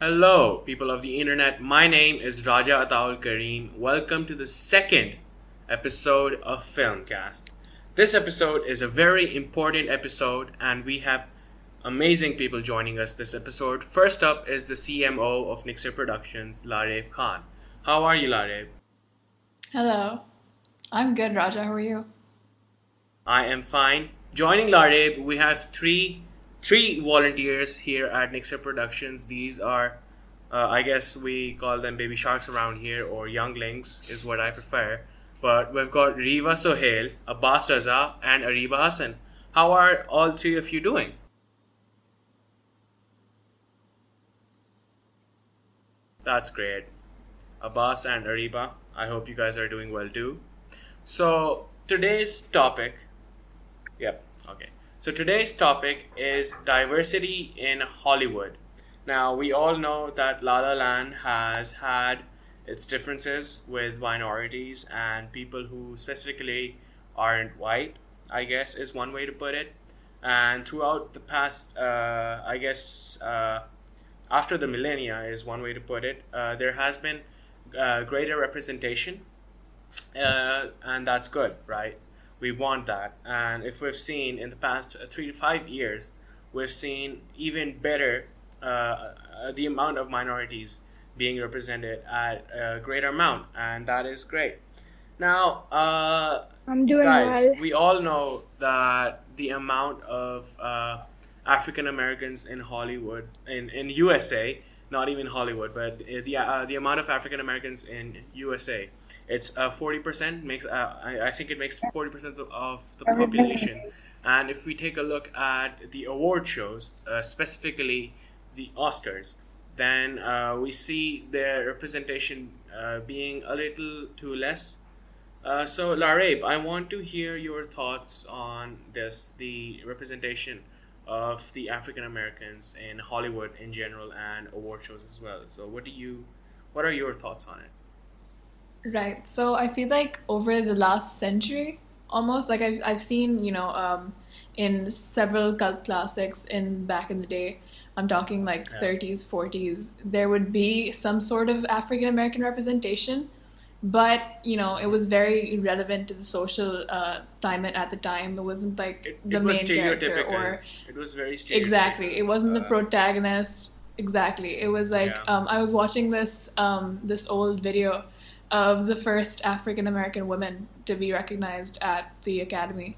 Hello, people of the internet. My name is Raja Ataul Kareem. Welcome to the second episode of FilmCast. This episode is a very important episode, and we have amazing people joining us this episode. First up is the CMO of Nixer Productions, Lareb Khan. How are you, Lareb? Hello. I'm good, Raja. How are you? I am fine. Joining Lareb, we have three volunteers here at Nixer Productions. These are, I guess we call them baby sharks around here, or younglings is what I prefer. But we've got Riva Sohail, Abbas Raza, and Ariba Hassan. How are all three of you doing? That's great. Abbas and Ariba, I hope you guys are doing well too. So today's topic Yep. Okay. So today's topic is diversity in Hollywood. Now, we all know that La La Land has had its differences with minorities and people who specifically aren't white, I guess is one way to put it. And throughout the past, after the millennia is one way to put it, there has been greater representation, and that's good, right? We want that. And if we've seen in the past 3 to 5 years, we've seen even better the amount of minorities being represented at a greater amount, and that is great. Now, I'm doing guys, well. we all know that the amount of African Americans in Hollywood, in USA, not even Hollywood, but the amount of African Americans in USA, it's 40% makes. I think it makes 40% of the population. And if we take a look at the award shows, specifically the Oscars, then we see their representation being a little too less. So, Larab, I want to hear your thoughts on this, the representation of the African Americans in Hollywood in general and award shows as well. So, what are your thoughts on it? Right. So I feel like over the last century, almost like I've seen, in several cult classics in back in the day. I'm talking like Yeah, 30s, 40s. There would be some sort of African American representation, but it was very relevant to the social climate at the time. It wasn't like the it was main character stereotypical. or It was very exactly. stereotypical. It wasn't the Uh, protagonist. Exactly. It was like yeah, I was watching this old video of the first African American woman to be recognized at the Academy,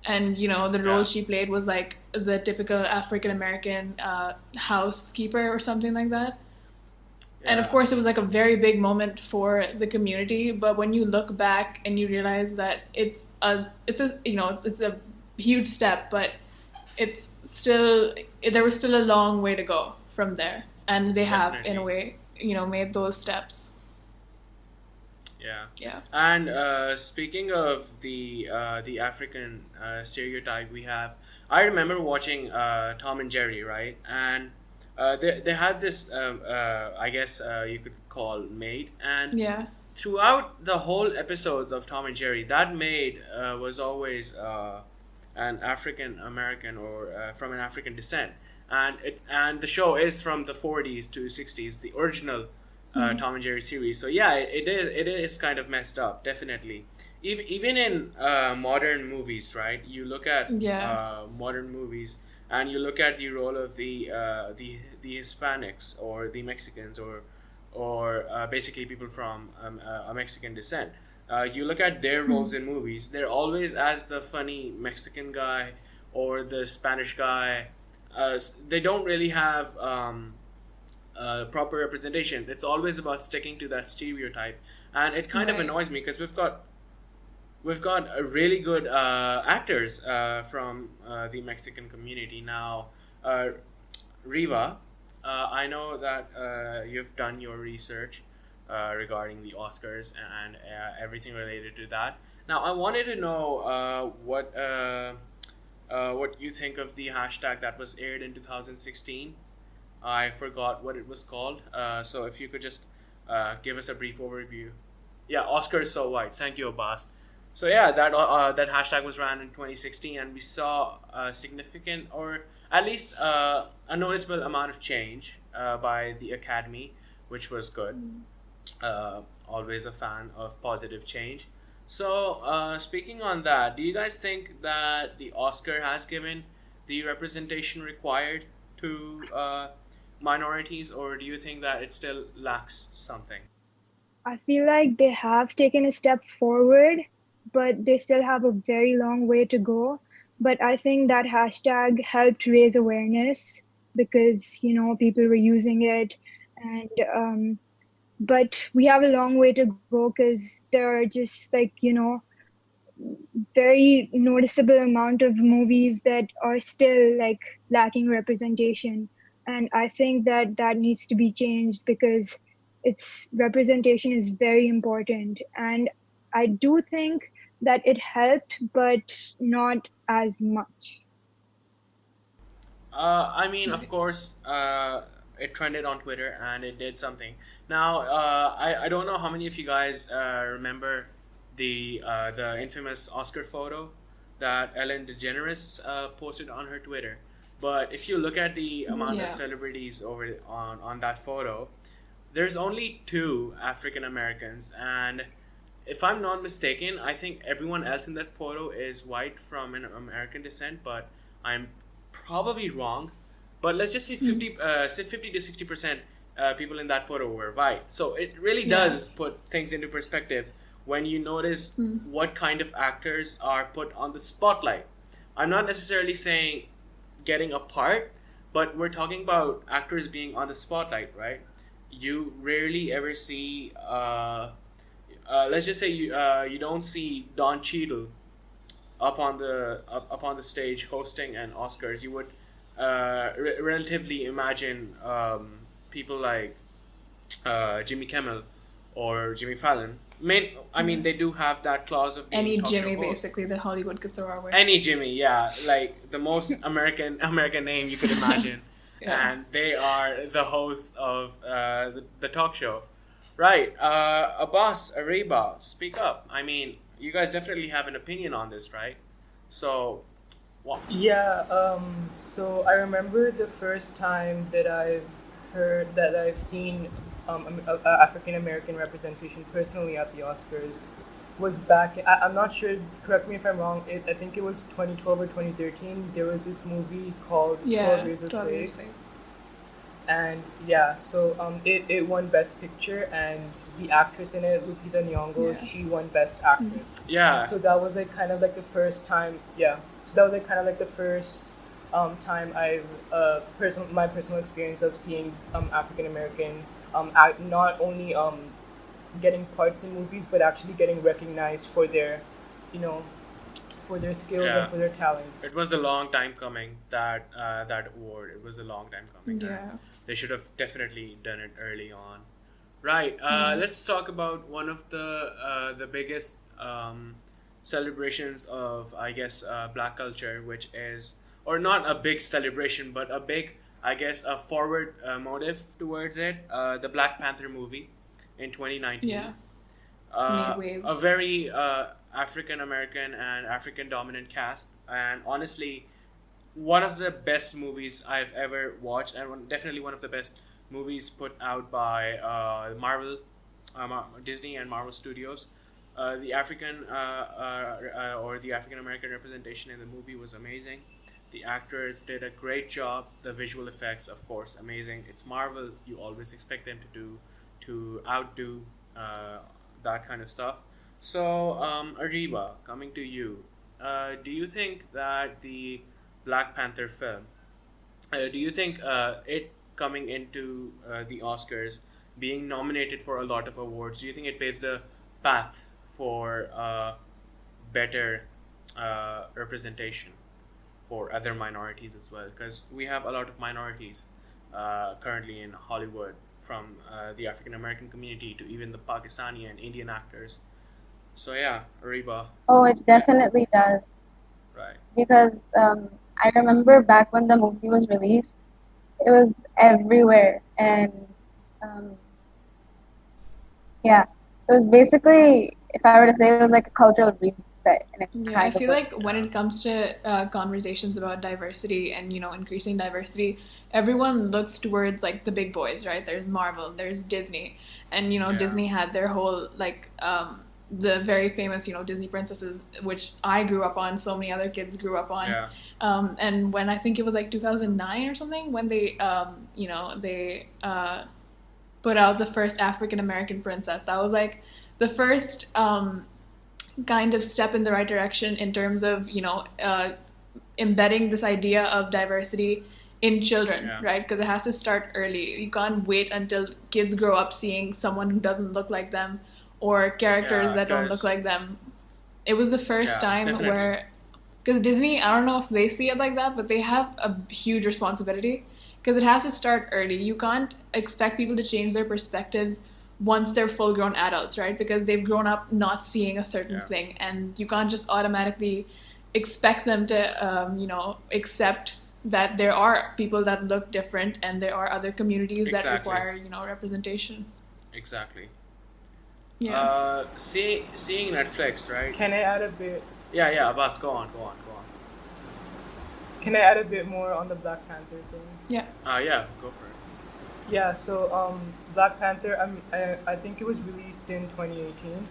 and the role yeah, she played was like the typical African American housekeeper or something like that. And of yeah, course, it was like a very big moment for the community. But when you look back and you realize that it's a huge step, but it's still there was still a long way to go from there, and they have in a definitely. way made those steps. Yeah, Yeah. and speaking of the African stereotype we have, I remember watching Tom and Jerry, right? And they had this, I guess you could call maid, and Yeah. throughout the whole episodes of Tom and Jerry, that maid was always an African American or from an African descent, and the show is from the 40s to 60s, the original Hmm. Tom and Jerry series. So yeah, it is kind of messed up, definitely. Even in modern movies, right? You look at Yeah. modern movies, and you look at the role of the Hispanics or the Mexicans or basically people from a Mexican descent. You look at their roles Hmm. in movies; they're always as the funny Mexican guy or the Spanish guy. They don't really have proper representation. It's always about sticking to that stereotype, and it kind of Right. annoys me because we've got really good actors from the Mexican community now. Uh, Riva, I know that you've done your research regarding the Oscars and everything related to that. Now, I wanted to know what you think of the hashtag that was aired in 2016. I forgot what it was called. So if you could just give us a brief overview. Yeah, Oscar is so white. Thank you, Abbas. So yeah, that hashtag was ran in 2016, and we saw a significant, or at least a noticeable amount of change by the Academy, which was good. Always a fan of positive change. So, speaking on that, do you guys think that the Oscar has given the representation required to minorities, or do you think that it still lacks something? I feel like they have taken a step forward, but they still have a very long way to go. But I think that hashtag helped raise awareness because, people were using it. And, but we have a long way to go because there are just like, very noticeable amount of movies that are still like lacking representation, and I think that that needs to be changed because its representation is very important, and I do think that it helped but not as much. I mean, of course, it trended on Twitter and it did something. Now, I don't know how many of you guys remember the infamous Oscar photo that Ellen DeGeneres posted on her Twitter. But if you look at the amount of Yeah. celebrities over on that photo, there's only two African Americans, and if I'm not mistaken, I think everyone else in that photo is white from an American descent, but I'm probably wrong. But let's just say say 50 to 60% people in that photo were white. So it really Yeah. does put things into perspective when you notice what kind of actors are put on the spotlight. I'm not necessarily saying getting a part, but we're talking about actors being on the spotlight, right? You rarely ever see let's just say you don't see Don Cheadle up on the stage hosting an Oscars. You would relatively imagine people like Jimmy Kimmel or Jimmy Fallon. I mean, Yeah. they do have that clause of being Any talk show Jimmy hosts. basically that Hollywood could throw our way. Any Jimmy, yeah, like the most American name you could imagine, Yeah. and they are the hosts of the talk show, right? Abbas, Ariba, speak up. I mean, you guys definitely have an opinion on this, right? So, what? Yeah, so I remember the first time that I've seen African American representation personally at the Oscars was back. I'm not sure. Correct me if I'm wrong. I think it was 2012 or 2013. There was this movie called Yeah. 12 Years a 12 years Slave, later. and yeah, so it won Best Picture, and the actress in it, Lupita Nyong'o, Yeah. she won Best Actress. Yeah, So that was like kind of like the first time, yeah. So that was like kind of like the first time I've my personal experience of seeing African American not only getting parts in movies but actually getting recognized for their, you know, for their skills yeah. and for their talents. It was a long time coming that award. It was a long time coming. Yeah. They should have definitely done it early on. Right. Yeah. Let's talk about one of the biggest celebrations of, I guess, black culture, which is, or not a big celebration, but a big, I guess, a forward motive towards it. The Black Panther movie in 2019. Yeah. Made A waves. very African American and African dominant cast, and honestly, one of the best movies I've ever watched, and definitely one of the best movies put out by Marvel, Disney, and Marvel Studios. The African or the African American representation in the movie was amazing. The actors did a great job. The visual effects, of course, amazing. It's Marvel. You always expect them to outdo that kind of stuff. So, Ariba, coming to you, do you think that the Black Panther film, do you think it coming into the Oscars, being nominated for a lot of awards, do you think it paves the path for better representation for other minorities as well? Because we have a lot of minorities currently in Hollywood, from the African American community to even the Pakistani and Indian actors. So yeah, Ariba, Oh, it definitely does. right? Because I remember back when the movie was released, it was everywhere. And um, yeah, it was basically if I were to say, it was like a cultural reset in a Yeah, I kind of feel way. like when it comes to conversations about diversity and, increasing diversity, everyone looks towards like the big boys, right? There's Marvel, there's Disney, and, Yeah. Disney had their whole like the very famous, Disney princesses, which I grew up on, so many other kids grew up on. Yeah. And when I think it was like 2009 or something, when they, they put out the first African American princess, that was like the first kind of step in the right direction in terms of embedding this idea of diversity in children, Yeah. right? Because it has to start early. You can't wait until kids grow up seeing someone who doesn't look like them or characters Yeah, that don't look 'cause- like them. It was the first Yeah, time definitely. where, because Disney, I don't know if they see it like that, but they have a huge responsibility because it has to start early. You can't expect people to change their perspectives once they're full grown adults, right? Because they've grown up not seeing a certain Yeah. thing, and you can't just automatically expect them to, accept that there are people that look different and there are other communities that Exactly. require, representation. Exactly. Yeah. Seeing Netflix, right? Can I add a bit? Yeah, Abbas, go on. Can I add a bit more on the Black Panther thing? Yeah. Yeah, go for it. Yeah, so Black Panther, I think it was released in 2018.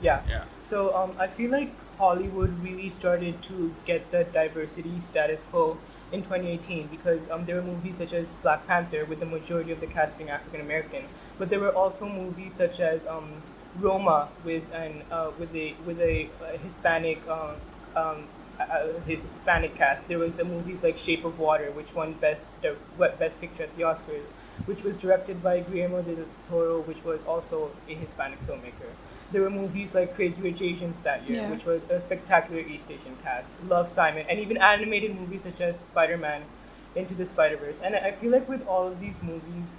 Yeah. Yeah. So I feel like Hollywood really started to get the diversity status quo in 2018 because there were movies such as Black Panther with the majority of the cast being African American, but there were also movies such as Roma with a Hispanic his Hispanic cast. There was movies like Shape of Water, which won Best Picture at the Oscars, which was directed by Guillermo del Toro, which was also a Hispanic filmmaker. There were movies like Crazy Rich Asians that year, Yeah. which was a spectacular East Asian cast. Love, Simon, and even animated movies such as Spider-Man, Into the Spider-Verse. And I feel like with all of these movies,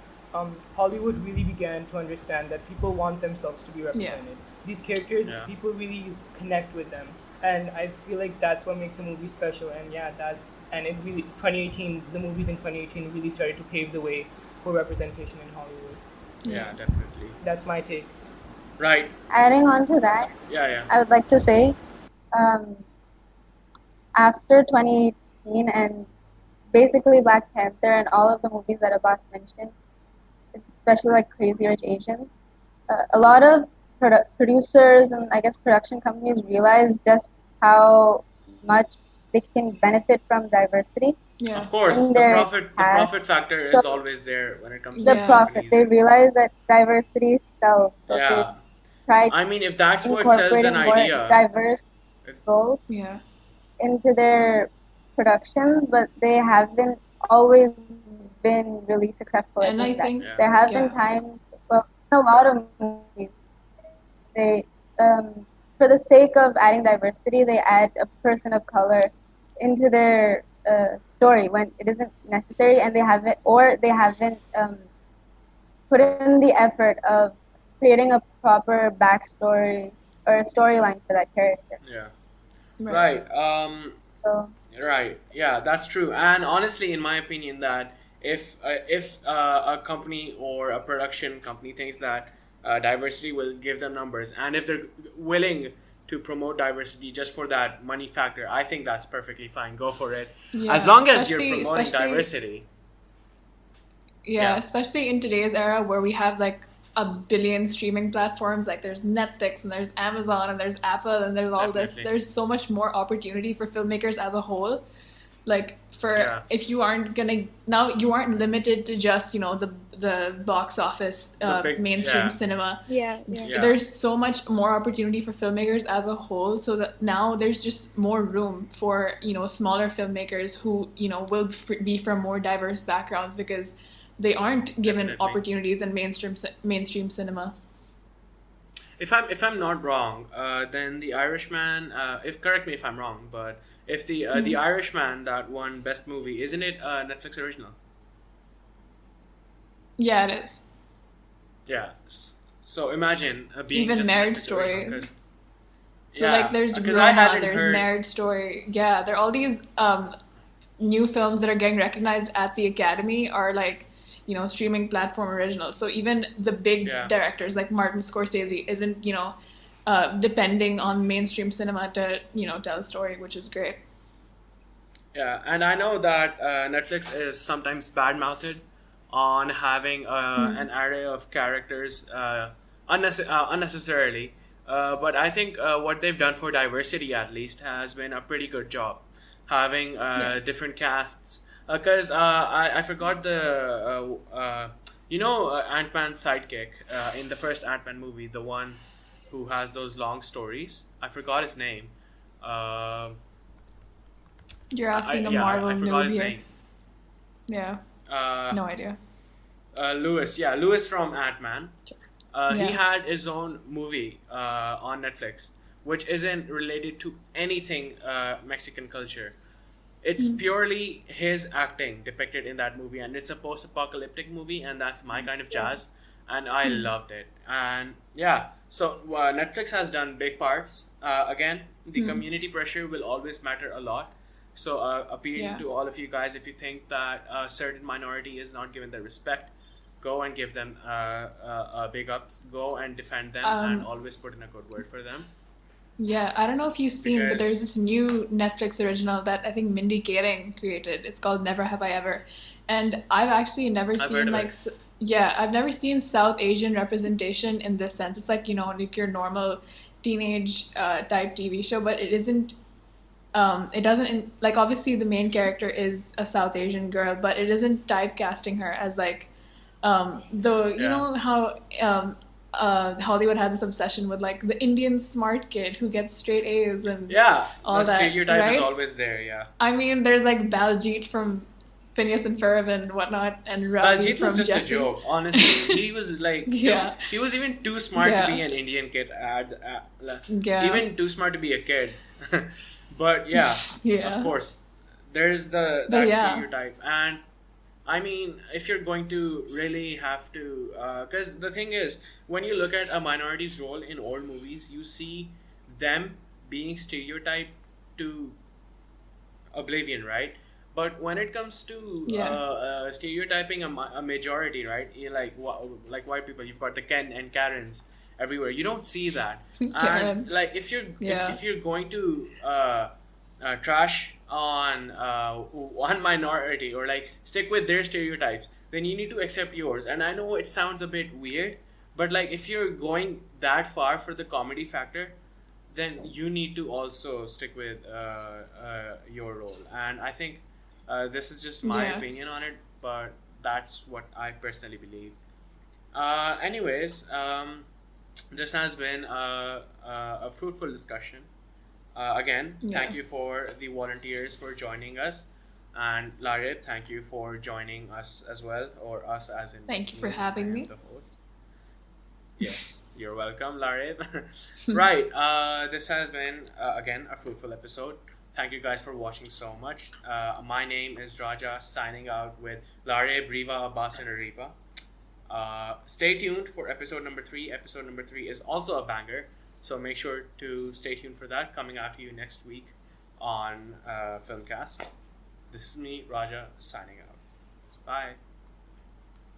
Hollywood really began to understand that people want themselves to be represented. These characters, Yeah. people really connect with them, and I feel like that's what makes a movie special. And it really 2018, the movies in 2018 really started to pave the way for representation in Hollywood. Yeah, definitely. That's my take. Right. Adding on to that, Yeah. I would like to say, after 2018 and basically Black Panther and all of the movies that Abbas mentioned, especially like Crazy Rich Asians, a lot of producers and I guess production companies realize just how much they can benefit from diversity. Yeah. Of course, In the their profit factor is So- always there when it comes The to Yeah. profit. companies. They realize that diversity sells. So Yeah. they try to I mean, if that's what sells incorporating an more idea, diverse roles Yeah. into their productions, but they haven't always been really successful at And I doing that. think Yeah. There have been Yeah. times, well, in a lot of movies, they, for the sake of adding diversity, they add a person of color into their story when it isn't necessary, and they haven't put in the effort of creating a proper backstory or a storyline for that character. yeah. Right. Right. So Right. Yeah, that's true. And honestly, in my opinion, that if a company or a production company thinks that diversity will give them numbers, and if they're willing to promote diversity just for that money factor, I think that's perfectly fine. Go for it. Yeah. As long as you're Especially- promoting especially- diversity. Yeah, Yeah. especially in today's era where we have like a billion streaming platforms, like there's Netflix and there's Amazon and there's Apple and there's all Definitely. this. There's so much more opportunity for filmmakers as a whole. Like Yeah. if you aren't you aren't limited to just, the box office The big- mainstream yeah. cinema. Yeah. Yeah. There's so much more opportunity for filmmakers as a whole, so that now there's just more room for smaller filmmakers who will be from more diverse backgrounds because they aren't given Definitely. opportunities in mainstream cinema. If I'm not wrong, then The Irishman. If correct me if I'm wrong, but if the Irishman that won Best Movie, isn't it a Netflix original? Yeah, it is. Yeah. So imagine being Even just a Marriage Netflix Story. original, 'cause- So yeah, like there's because I Roma, hadn't there's heard- Marriage Story. Yeah, there are all these new films that are getting recognized at the Academy are like streaming platform originals. So even the big Yeah. directors like Martin Scorsese isn't depending on mainstream cinema to tell a story, which is great. Yeah, and I know that Netflix is sometimes bad-mouthed on having an array of characters unnecessarily. But I think what they've done for diversity, at least, has been a pretty good job. Having Yeah. different casts. Because I forgot Ant-Man's sidekick in the first Ant-Man movie, the one who has those long stories. I forgot his name. Uh, You're asking a Marvel I forgot noob his here. name. Yeah, Uh, no idea. Lewis, yeah, Lewis from Ant Man. He Yeah. had his own movie on Netflix, which isn't related to anything Mexican culture. It's purely his acting depicted in that movie, and it's a post-apocalyptic movie, and that's my kind of jazz, and I loved it. And yeah, so Netflix has done big parts. Again, the community pressure will always matter a lot. So appealing Yeah. to all of you guys, if you think that a certain minority is not given the respect, go and give them big ups. Go and defend them, and Um, always put in a good word for them. yeah, I don't know if you've seen, but there's Because this new Netflix original that I think Mindy Kaling created. It's called Never Have I Ever. And I've actually never I've heard seen of like it. yeah, I've never seen South Asian representation in this sense. It's like, like your normal teenage type TV show, but it isn't it doesn't like, obviously the main character is a South Asian girl, but it isn't typecasting her as like the you Yeah, know how Hollywood has this obsession with like the Indian smart kid who gets straight A's and yeah. The all that, stereotype is right? always there. Yeah. I mean, there's like Baljit from Phineas and Ferb and whatnot, and Ravi Baljeet was from just a Jesse. joke. Honestly, he was like too. Yeah, He was even too smart to be yeah, an Indian kid. yeah, Even too smart to be a kid. But yeah, of yeah. course, there's But that yeah, stereotype, and I mean, if you're going to really have to, because the thing is, when you look at a minority's role in old movies, you see them being stereotyped to oblivion, right? But when it comes to yeah. stereotyping a majority, right? Like white people, you've got the Ken and Karens everywhere. You don't see that, and Karen. like Yeah, if you're going to trash on one minority or like stick with their stereotypes, then you need to accept yours. And I know it sounds a bit weird, but like if you're going that far for the comedy factor, then you need to also stick with your role. And I think this is just my yeah, opinion on it, but that's what I personally believe. Anyways, this has been a fruitful discussion. Again, yeah. thank you for the volunteers for joining us. And Larid, thank you for joining us as well, or us as in Thank you for me. I having am me. the host. Yes, you're welcome, Larid. Right, this has been, again, a fruitful episode. Thank you guys for watching so much. My name is Raja, signing out with Larid, Briva, Abbas, and Ariba. Stay tuned for episode number 3. Episode number 3 is also a banger, so make sure to stay tuned for that, coming out to you next week on FilmCast. This is me, Raja, signing out. Bye.